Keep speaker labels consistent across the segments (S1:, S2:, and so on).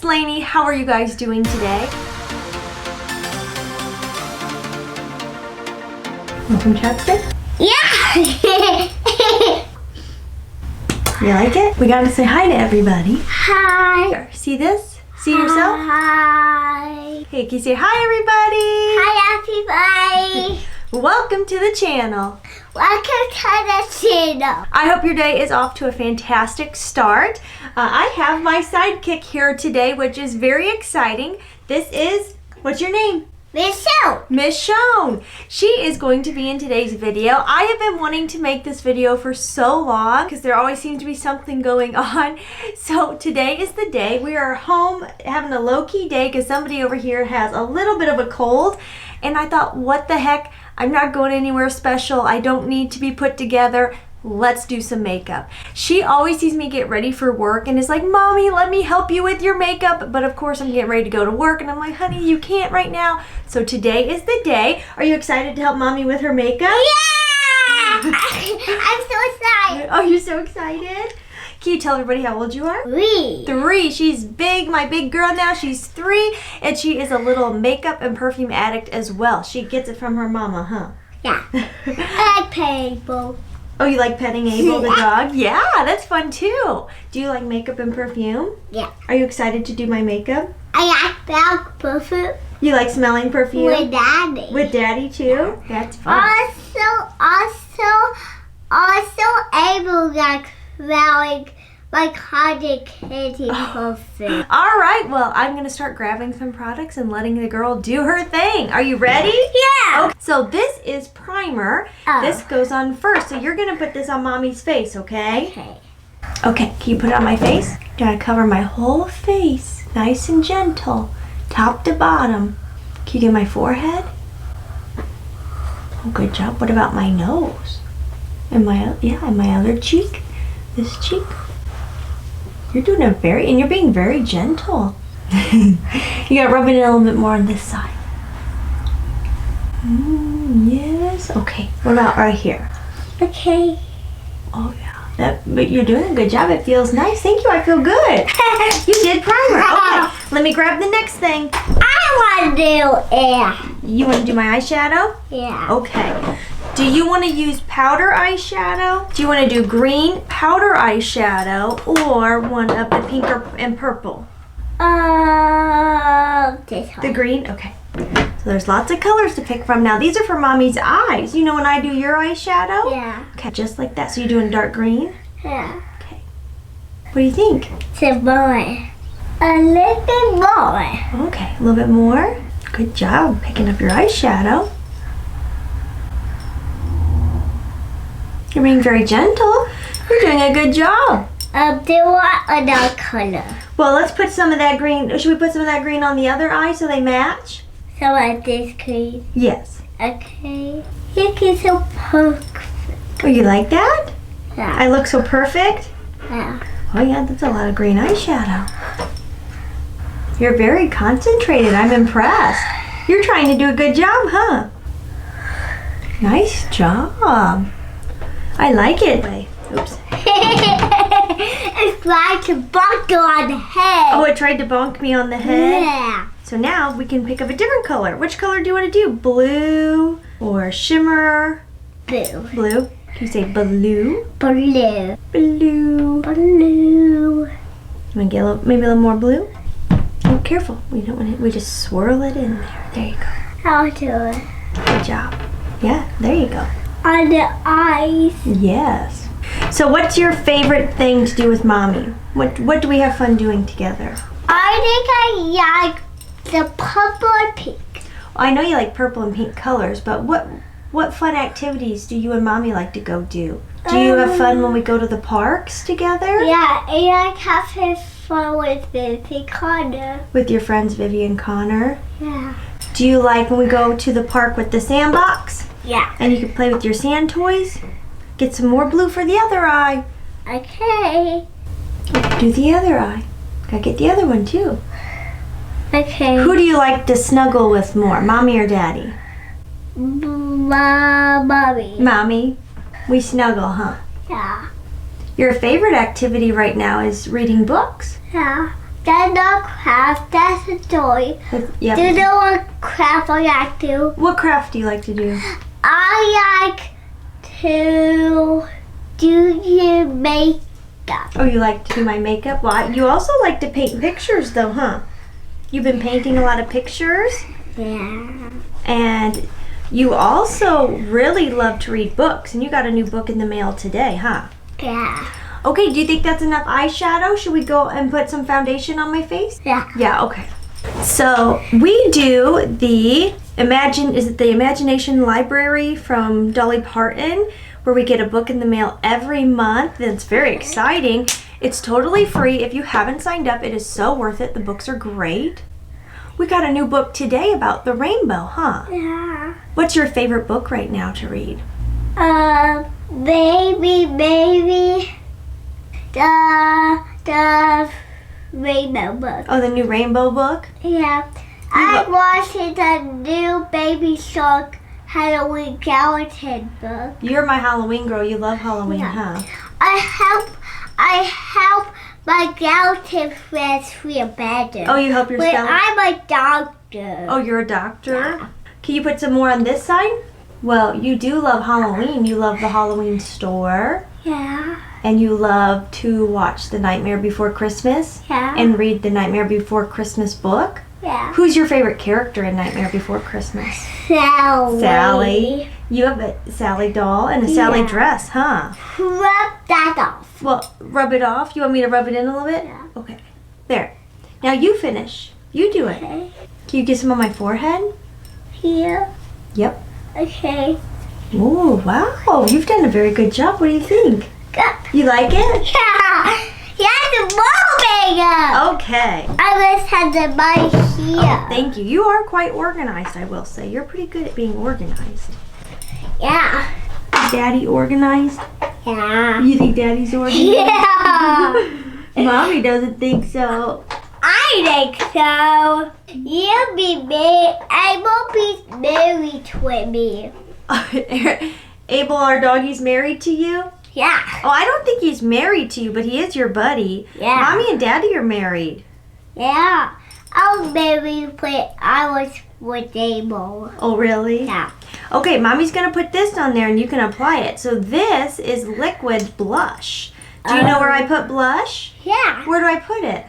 S1: Laynie. How are you guys doing today? Want some chapstick?
S2: Yeah!
S1: You like it? We gotta say hi to everybody.
S2: Hi!
S1: Here, see this? See yourself?
S2: Hi!
S1: Hey, can you say hi everybody?
S2: Hi everybody!
S1: Welcome to the channel.
S2: Welcome to the channel.
S1: I hope your day is off to a fantastic start. I have my sidekick here today, which is very exciting. This is, what's your name?
S2: Miss Show.
S1: Miss Shone. She is going to be in today's video. I have been wanting to make this video for so long because there always seems to be something going on. So today is the day. We are home having a low-key day because somebody over here has a little bit of a cold. And I thought, what the heck? I'm not going anywhere special. I don't need to be put together. Let's do some makeup. She always sees me get ready for work and is like, Mommy, let me help you with your makeup. But of course I'm getting ready to go to work and I'm like, honey, you can't right now. So today is the day. Are you excited to help Mommy with her makeup?
S2: Yeah! I'm so excited.
S1: Oh, you're so excited? Can you tell everybody how old you are?
S2: 3.
S1: 3. She's big, my big girl now. She's 3 and she is a little makeup and perfume addict as well. She gets it from her mama, huh?
S2: Yeah. I like paper.
S1: Oh, you like petting Abel the dog? Yeah, that's fun too. Do you like makeup and perfume?
S2: Yeah.
S1: Are you excited to do my makeup?
S2: I like milk perfume
S1: You like smelling perfume?
S2: with Daddy.
S1: With Daddy too? That's fun.
S2: Also, Abel like smelling like honey candy perfume.
S1: All right, well, I'm going to start grabbing some products and letting the girl do her thing. Are you ready?
S2: Yeah.
S1: Okay, so this is primer.
S2: Oh.
S1: This goes on first. So you're going to put this on Mommy's face, okay?
S2: Okay.
S1: Okay, can you put it on my face? Gotta cover my whole face. Nice and gentle. Top to bottom. Can you get my forehead? Oh, good job. What about my nose? And my other cheek? This cheek? You're doing and you're being very gentle. You gotta rub it in a little bit more on this side. Yes. Okay. What about right here?
S2: Okay.
S1: Oh yeah. But you're doing a good job. It feels nice. Thank you. I feel good. You did primer. Okay. Let me grab the next thing.
S2: I want to do it.
S1: You want to do my eyeshadow?
S2: Yeah.
S1: Okay. Do you want to use powder eyeshadow? Do you want to do green powder eyeshadow or one of the pink and purple?
S2: This one.
S1: The green? Okay. So there's lots of colors to pick from. Now these are for Mommy's eyes. You know when I do your eyeshadow?
S2: Yeah.
S1: Okay, just like that. So you're doing dark green?
S2: Yeah.
S1: Okay. What do you think?
S2: Some more. A little bit more.
S1: Okay, a little bit more. Good job picking up your eyeshadow. You're being very gentle. You're doing a good job.
S2: Do you want another color?
S1: Well, let's put some of that green. Should we put some of that green on the other eye so they match?
S2: So like this green.
S1: Yes.
S2: Okay. Look, it's so perfect.
S1: Oh, you like that?
S2: Yeah.
S1: I look so perfect?
S2: Yeah.
S1: Oh yeah, that's a lot of green eyeshadow. You're very concentrated. I'm impressed. You're trying to do a good job, huh? Nice job. I like it. Oops.
S2: It's like a buckle on the head.
S1: Oh, it tried to bonk me on the head?
S2: Yeah.
S1: So now we can pick up a different color. Which color do you want to do? Blue or shimmer?
S2: Blue.
S1: Blue. Can you say blue?
S2: Blue.
S1: Blue.
S2: Blue.
S1: You want to get maybe a little more blue? Oh, careful. We don't want it. We just swirl it in there. There you go.
S2: I'll do it.
S1: Good job. Yeah, there you go.
S2: On the eyes.
S1: Yes. So what's your favorite thing to do with Mommy? What do we have fun doing together?
S2: I think I like the purple and pink.
S1: I know you like purple and pink colors, but what fun activities do you and Mommy like to go do? Do you have fun when we go to the parks together?
S2: Yeah, and I have fun with Vivi Connor.
S1: With your friends Vivi and Connor?
S2: Yeah.
S1: Do you like when we go to the park with the sandbox?
S2: Yeah.
S1: And you can play with your sand toys? Get some more blue for the other eye.
S2: Okay.
S1: Do the other eye. Gotta get the other one too.
S2: Okay.
S1: Who do you like to snuggle with more, Mommy or Daddy?
S2: Mommy.
S1: Mommy. We snuggle, huh?
S2: Yeah.
S1: Your favorite activity right now is reading books?
S2: Yeah. That's not craft. That's a toy.
S1: Yep.
S2: Do you know what craft I like to do?
S1: What craft do you like to do?
S2: I like to do your makeup.
S1: Oh, you like to do my makeup? Well, you also like to paint pictures though, huh? You've been painting a lot of pictures?
S2: Yeah.
S1: And you also really love to read books, and you got a new book in the mail today, huh?
S2: Yeah.
S1: Okay, do you think that's enough eyeshadow? Should we go and put some foundation on my face?
S2: Yeah.
S1: Yeah, okay. So we do the Imagination Library from Dolly Parton, where we get a book in the mail every month. It's very exciting. It's totally free. If you haven't signed up, it is so worth it. The books are great. We got a new book today about the rainbow, huh?
S2: Yeah.
S1: What's your favorite book right now to read?
S2: Baby. The rainbow book.
S1: Oh, the new rainbow book?
S2: Yeah. I watched the new Baby Shark Halloween skeleton book.
S1: You're my Halloween girl. You love Halloween,
S2: Yeah.
S1: huh?
S2: I help my skeleton friends feel better.
S1: Oh, you help your
S2: But
S1: skeleton?
S2: I'm a doctor.
S1: Oh, you're a doctor? Can you put some more on this side? Well, you do love Halloween. You love the Halloween store.
S2: Yeah.
S1: And you love to watch The Nightmare Before Christmas.
S2: Yeah.
S1: And read the Nightmare Before Christmas book.
S2: Yeah.
S1: Who's your favorite character in Nightmare Before Christmas?
S2: Sally.
S1: Sally. You have a Sally doll and a Sally dress, huh?
S2: Rub that off.
S1: Well, rub it off. You want me to rub it in a little bit?
S2: Yeah.
S1: Okay. There. Now you finish. You do it.
S2: Okay.
S1: Can you get some on my forehead?
S2: Here.
S1: Yep.
S2: Okay.
S1: Oh, wow. You've done a very good job. What do you think?
S2: Good.
S1: You like it?
S2: Yeah. Yes, more makeup.
S1: Okay.
S2: I just had the mic here.
S1: Thank you. You are quite organized, I will say. You're pretty good at being organized.
S2: Yeah.
S1: Is Daddy organized?
S2: Yeah.
S1: You think Daddy's organized?
S2: Yeah.
S1: Mommy doesn't think so.
S2: I think so. You'll be married. I will be married with me.
S1: Abel, our doggy's married to you?
S2: Yeah.
S1: Oh, I don't think he's married to you, but he is your buddy.
S2: Yeah.
S1: Mommy and Daddy are married.
S2: Yeah. I was married when I was with Abel.
S1: Oh, really?
S2: Yeah.
S1: Okay, Mommy's going to put this on there and you can apply it. So this is liquid blush. Do you know where I put blush?
S2: Yeah.
S1: Where do I put it?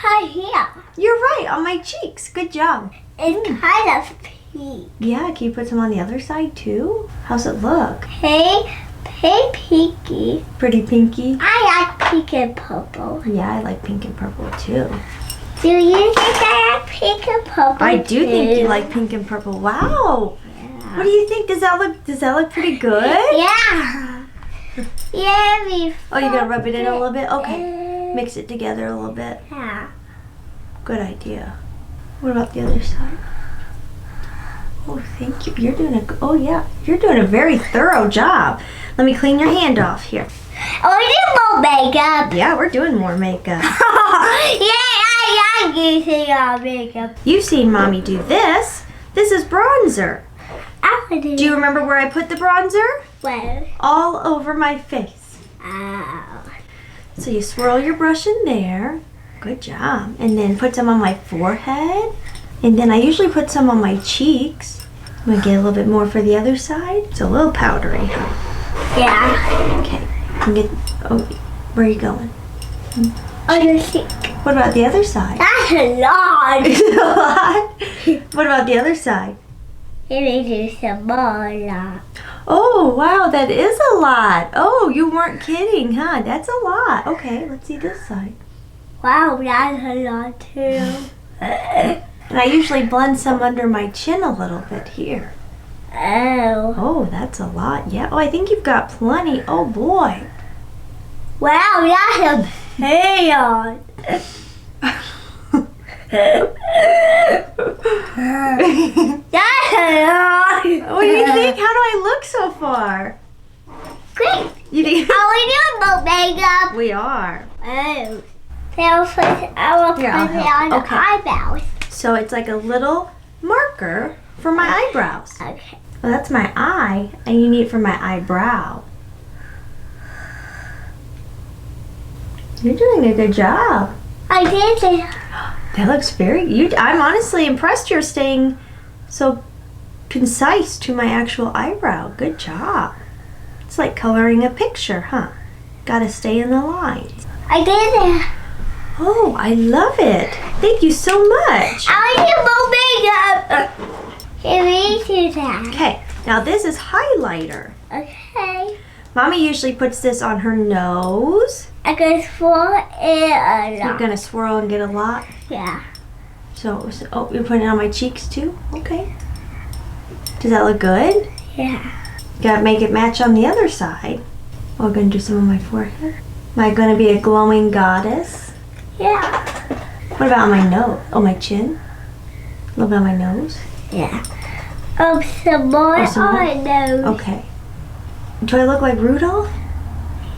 S2: Right here.
S1: You're right, on my cheeks. Good job.
S2: It's kind of pink.
S1: Yeah, can you put some on the other side too? How's it look?
S2: Hey, pinky.
S1: Pretty pinky?
S2: I like pink and purple.
S1: Yeah, I like pink and purple too.
S2: Do you think I like pink and purple?
S1: I do think you
S2: too?
S1: like pink and purple. Wow.
S2: Yeah.
S1: What do you think? Does that look pretty good?
S2: Yeah. Yeah, we.
S1: Oh, you gotta rub it in a little bit? Okay. Mix it together a little bit.
S2: Yeah.
S1: Good idea. What about the other side? Oh, thank you. You're doing a very thorough job. Let me clean your hand off here.
S2: Oh, we need more makeup.
S1: Yeah, we're doing more makeup.
S2: Yeah, I like using our makeup.
S1: You've seen Mommy do this. This is bronzer. Do you remember where I put the bronzer?
S2: Well.
S1: All over my face.
S2: Oh.
S1: So you swirl your brush in there. Good job. And then put some on my forehead. And then I usually put some on my cheeks. I'm going to get a little bit more for the other side. It's a little powdery, huh?
S2: Yeah.
S1: Okay. Where are you going?
S2: On your cheek.
S1: What about the other side?
S2: That's a lot.
S1: Is it a lot? What about the other side?
S2: It makes you smaller.
S1: Oh, wow, that is a lot. Oh, you weren't kidding, huh? That's a lot. Okay, let's see this side.
S2: Wow, that's a lot too.
S1: And I usually blend some under my chin a little bit here.
S2: Oh.
S1: Oh, that's a lot. Yeah. Oh, I think you've got plenty. Oh, boy.
S2: Wow, that's a pain. That's a lot.
S1: What do you think? How do I look so far?
S2: Great.
S1: You think?
S2: Are we doing more makeup?
S1: We are.
S2: Oh. I will put
S1: Here, I'll
S2: it
S1: help.
S2: on the
S1: Okay.
S2: eyebrows.
S1: So it's like a little marker for my eyebrows.
S2: Okay.
S1: Well, that's my eye, and you need it for my eyebrow. You're doing a good job.
S2: I did it.
S1: That looks I'm honestly impressed you're staying so concise to my actual eyebrow. Good job. It's like coloring a picture, huh? Gotta stay in the lines.
S2: I did it.
S1: Oh, I love it. Thank you so much.
S2: I need more makeup. Here we do that.
S1: Okay, now this is highlighter.
S2: Okay.
S1: Mommy usually puts this on her nose.
S2: I can swirl it a
S1: You're
S2: lot.
S1: gonna swirl and get a lot.
S2: Yeah.
S1: So, oh, you're putting it on my cheeks too? Okay. Does that look good?
S2: Yeah.
S1: Gotta make it match on the other side. Oh, I'm gonna do some on my forehead. Am I gonna be a glowing goddess?
S2: Yeah.
S1: What about on my nose? Oh, my chin? A little bit on my nose?
S2: Yeah. Some more
S1: some more?
S2: on those.
S1: Okay. Do I look like Rudolph?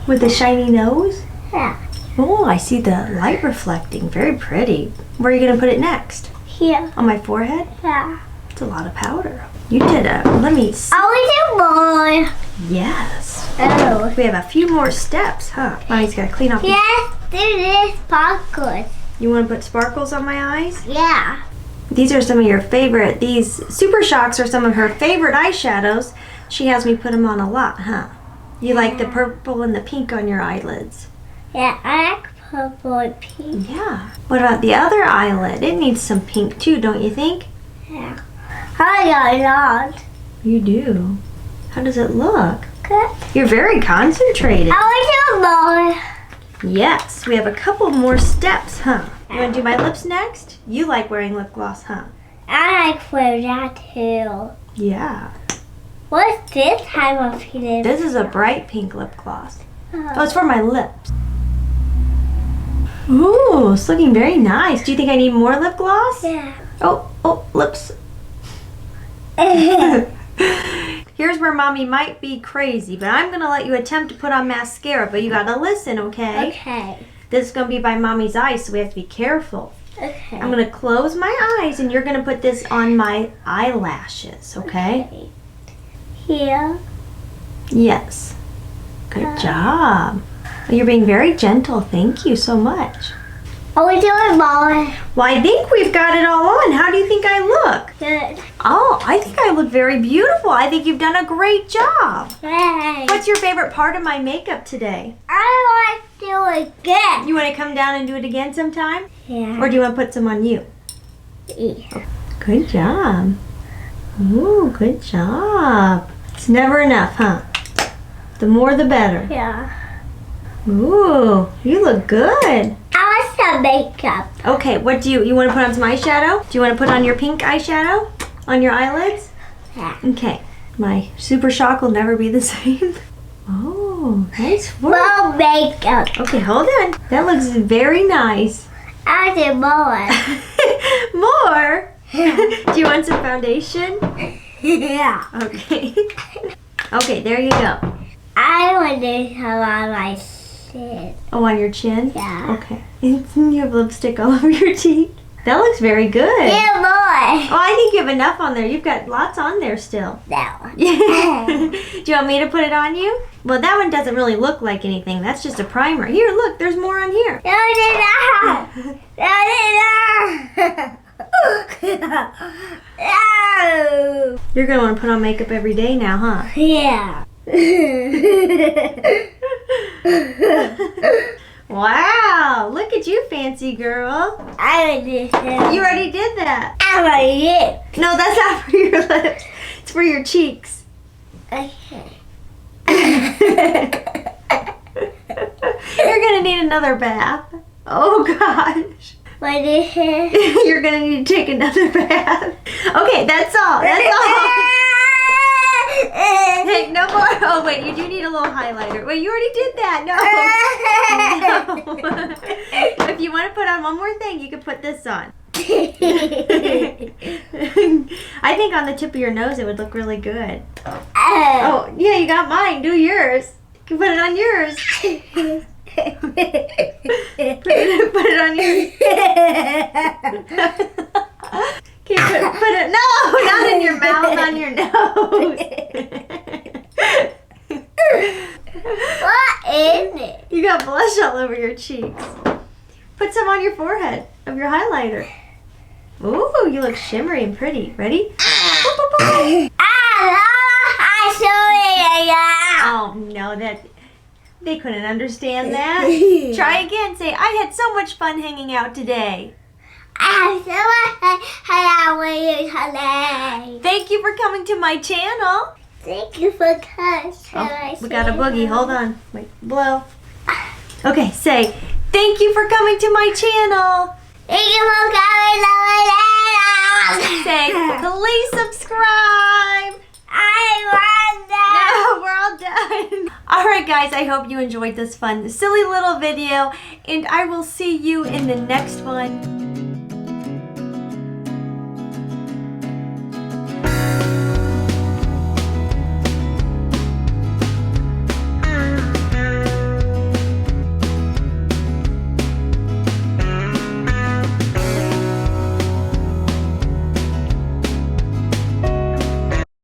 S1: With the shiny nose?
S2: Yeah.
S1: Oh, I see the light reflecting. Very pretty. Where are you gonna put it next?
S2: Here.
S1: On my forehead?
S2: Yeah.
S1: It's a lot of powder. You did let me see.
S2: I want more.
S1: Yes.
S2: Oh.
S1: We have a few more steps, huh? Mommy's gotta clean off.
S2: Yes, do this popcorn.
S1: You wanna put sparkles on my eyes?
S2: Yeah.
S1: These are some of your favorite. These Super Shocks are some of her favorite eyeshadows. She has me put them on a lot, huh? You like the purple and the pink on your eyelids.
S2: Yeah, I like purple and pink.
S1: Yeah. What about the other eyelid? It needs some pink too, don't you think?
S2: Yeah. I got a lot.
S1: You do. How does it look?
S2: Good.
S1: You're very concentrated.
S2: I want more.
S1: Yes, we have a couple more steps, huh? You want to do my lips next? You like wearing lip gloss, huh?
S2: I like wear that too.
S1: Yeah.
S2: What's this type of lip?
S1: This is a bright pink lip gloss. Oh,
S2: Oh.
S1: it's for my lips. Ooh, it's looking very nice. Do you think I need more lip gloss?
S2: Yeah.
S1: Oh, lips. Here's where Mommy might be crazy, but I'm going to let you attempt to put on mascara, but you got to listen, okay?
S2: Okay.
S1: This is going to be by Mommy's eyes, so we have to be careful.
S2: Okay.
S1: I'm going to close my eyes, and you're going to put this on my eyelashes, okay?
S2: Here.
S1: Yes. Good job. You're being very gentle. Thank you so much.
S2: Are we doing more?
S1: Well, I think we've got it all on. How do you think I look?
S2: Good.
S1: Oh, I think I look very beautiful. I think you've done a great job.
S2: Great.
S1: What's your favorite part of my makeup today?
S2: I want to do it again.
S1: You want to come down and do it again sometime?
S2: Yeah.
S1: Or do you want to put some on you?
S2: Yeah.
S1: Good job. Ooh, good job. It's never enough, huh? The more the better.
S2: Yeah.
S1: Ooh, you look good.
S2: I want some makeup.
S1: Okay, what do you want to put on some eyeshadow? Do you want to put on your pink eyeshadow on your eyelids?
S2: Yeah.
S1: Okay, my Super Shock will never be the same. Oh, nice work.
S2: More makeup.
S1: Okay, hold on. That looks very nice.
S2: I want more.
S1: More? Do you want some foundation?
S2: Yeah.
S1: Okay. Okay, there you go.
S2: I want to some on my chin.
S1: Oh, on your chin?
S2: Yeah.
S1: Okay. You have lipstick all over your cheek. That looks very good.
S2: Yeah, more.
S1: Oh, I think you have enough on there. You've got lots on there still.
S2: That one.
S1: Do you want me to put it on you? Well, that one doesn't really look like anything. That's just a primer. Here, look, there's more on here.
S2: No, no.
S1: You're going to want to put on makeup every day now, huh?
S2: Yeah.
S1: Wow, look at you, fancy girl.
S2: I want this.
S1: You already did that.
S2: I want it.
S1: No, that's not for your lips. It's for your cheeks.
S2: Okay.
S1: You're going to need another bath. Oh, gosh.
S2: What is it?
S1: You're going to need to take another bath. Okay, that's all. That's all. Hey, no more. Oh, wait, you do need a little highlighter. Wait, you already did that. No. No. If you want to put on one more thing, you can put this on. I think on the tip of your nose it would look really good. Oh, yeah, you got mine. Do yours. You can put it on yours. Put it on yours. Okay, put it. No, not in your mouth, on your nose.
S2: What is it?
S1: You got blush all over your cheeks. Put some on your forehead of your highlighter. Ooh, you look shimmery and pretty. Ready? Oh, no, they couldn't understand that. Try again. Say, I had so much fun hanging out today. Thank you for coming to my channel.
S2: Thank you for coming to my
S1: We got a boogie. Hold on. Wait, blow. Okay, say, thank you for coming to my channel.
S2: Thank you for coming to my channel.
S1: Say, please subscribe. No, we're all done. Alright guys, I hope you enjoyed this fun, silly little video, and I will see you in the next one.